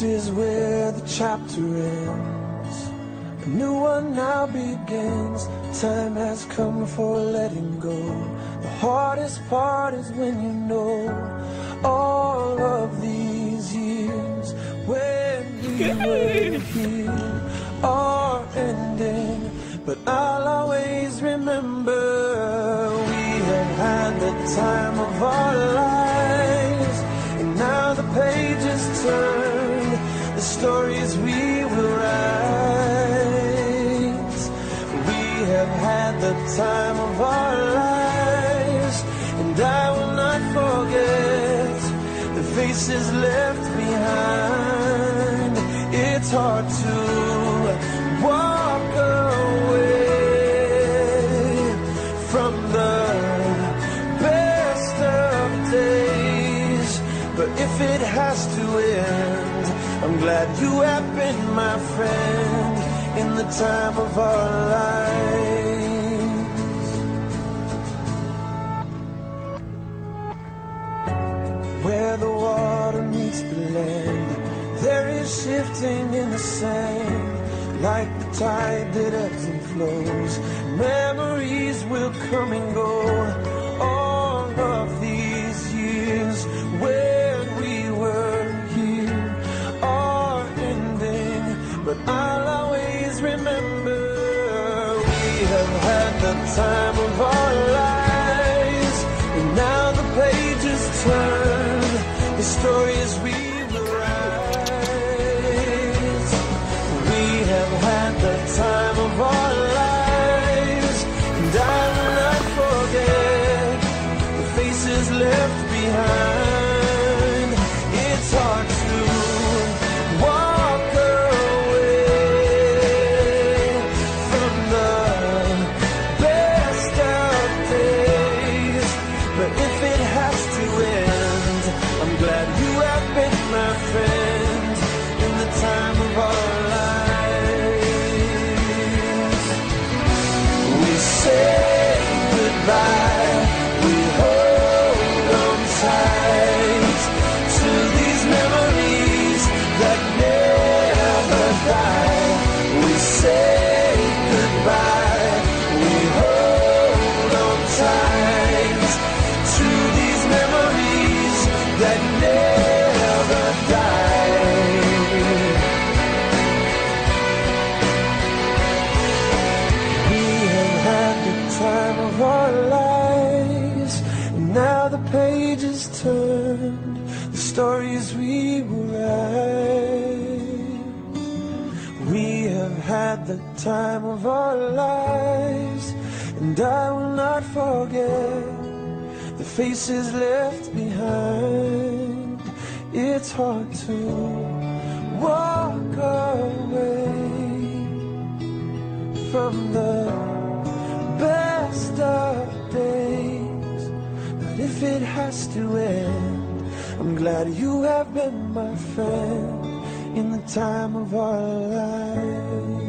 is where the chapter ends. A new one now begins. Time has come for letting go. The hardest part is when you know all of these years when we were here are ending. But I'll always remember we have had the time of our lives. And now the pages turn, the stories we will write. We have had the time of our lives, and I will not forget the faces left behind. It's hard to walk away from the best of days, but if it has to end, I'm glad you have been my friend in the time of our lives. Where the water meets the land, there is shifting in the sand. Like the tide that ebbs and flows, memories will come and go. All of these years when we were here are ending, but I'll always remember we have had the time of our lives. And now the pages turn, the stories we will write. We have had the time of our lives, and I will not forget the faces left behind. It's hard to walk away from the best of days, but if it has to end, I'm glad you have been my friend in the time of our lives. We say goodbye, we hold on tight to these memories that never die. We say goodbye, we hold on tight to these memories that never die. We have had the time of our lives, and now the pages turned, the stories we will write. We have had the time of our lives, and I will not forget the faces left behind. It's hard to walk away from the best of days, but if it has to end, I'm glad you have been my friend in the time of our lives.